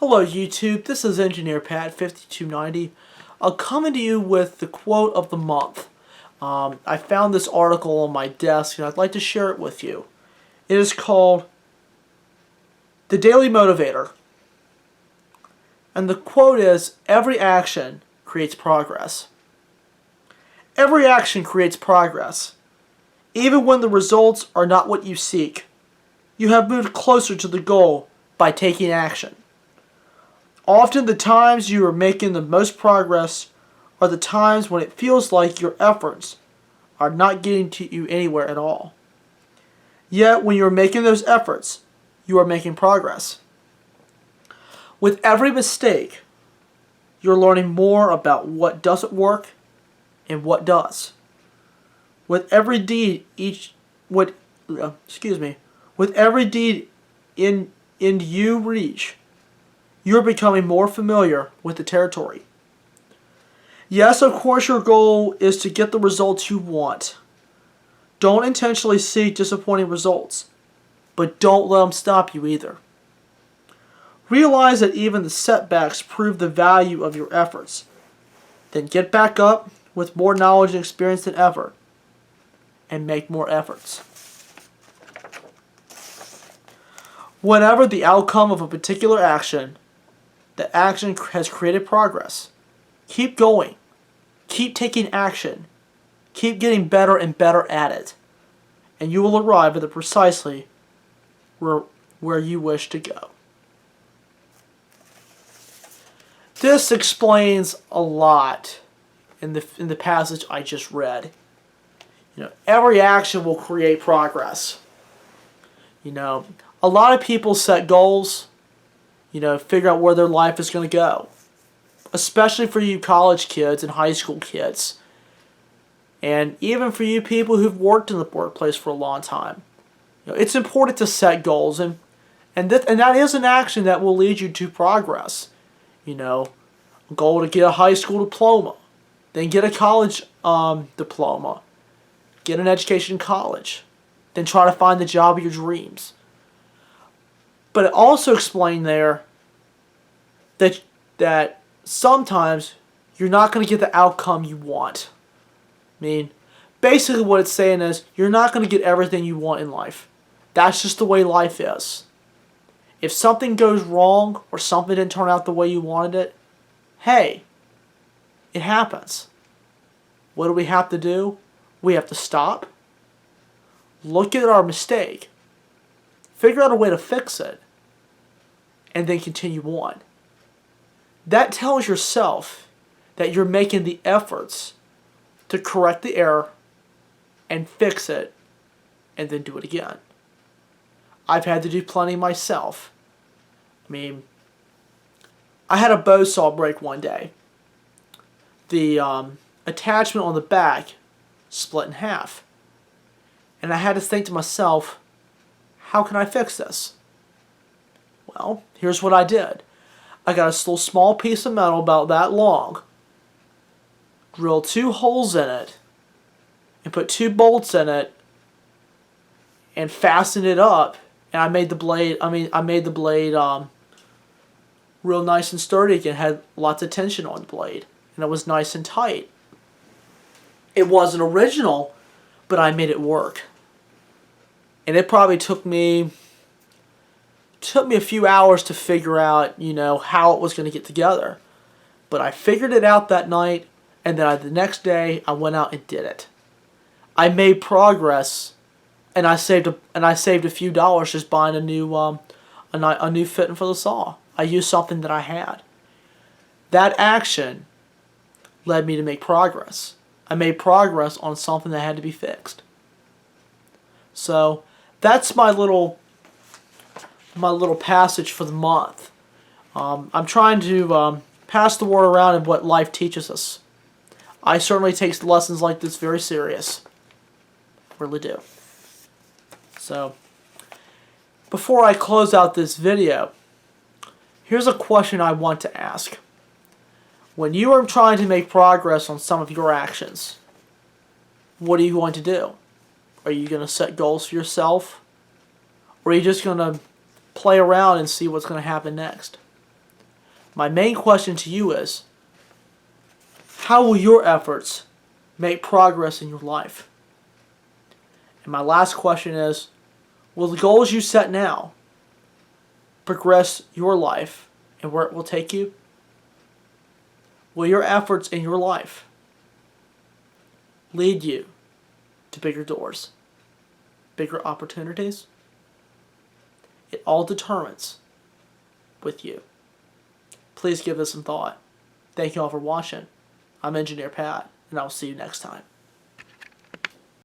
Hello YouTube, this is Engineer Pat 5290. I'll coming to you with the quote of the month. I found this article on my desk and I'd like to share it with you. It is called The Daily Motivator. And the quote is, every action creates progress. Every action creates progress. Even when the results are not what you seek, you have moved closer to the goal by taking action. Often the times you are making the most progress are the times when it feels like your efforts are not getting to you anywhere at all. Yet when you are making those efforts, you are making progress. With every mistake, you're learning more about what doesn't work and what does. With every deed with every deed in you reach, you're becoming more familiar with the territory. Yes, of course your goal is to get the results you want. Don't intentionally seek disappointing results, but don't let them stop you either. Realize that even the setbacks prove the value of your efforts. Then get back up with more knowledge and experience than ever, and make more efforts. Whenever the outcome of a particular action, the action has created progress. Keep going. Keep taking action. Keep getting better and better at it. And you will arrive at precisely where you wish to go. This explains a lot in the passage I just read. Every action will create progress. A lot of people set goals, figure out where their life is going to go. Especially for you college kids and high school kids. And even for you people who've worked in the workplace for a long time. It's important to set goals, and that is an action that will lead you to progress. A goal to get a high school diploma, then get a college diploma, get an education in college, then try to find the job of your dreams. But it also explained there that sometimes you're not going to get the outcome you want. Basically what it's saying is you're not going to get everything you want in life. That's just the way life is. If something goes wrong or something didn't turn out the way you wanted it, hey, it happens. What do we have to do? We have to stop, look at our mistake, figure out a way to fix it, and then continue on. That tells yourself that you're making the efforts to correct the error and fix it and then do it again. I've had to do plenty myself. I had a bow saw break one day. The attachment on the back split in half. And I had to think to myself, how can I fix this? Well, here's what I did. I got a little small piece of metal about that long, drilled 2 holes in it, and put 2 bolts in it, and fastened it up. And I made the blade. Real nice and sturdy again. Had lots of tension on the blade, and it was nice and tight. It wasn't original, but I made it work. And it probably took me a few hours to figure out, how it was going to get together. But I figured it out that night, and then the next day I went out and did it. I made progress, and I saved a few dollars just buying a new fitting for the saw. I used something that I had. That action led me to make progress. I made progress on something that had to be fixed. So that's my little passage for the month. I'm trying to pass the word around of what life teaches us. I certainly take lessons like this very serious. Really do. So, before I close out this video, here's a question I want to ask. When you are trying to make progress on some of your actions, what are you going to do? Are you going to set goals for yourself? Or are you just going to play around and see what's going to happen next? My main question to you is, how will your efforts make progress in your life? And my last question is, will the goals you set now progress your life and where it will take you? Will your efforts in your life lead you to bigger doors, bigger opportunities? It all determines with you. Please give this some thought. Thank you all for watching. I'm Engineer Pat, and I'll see you next time.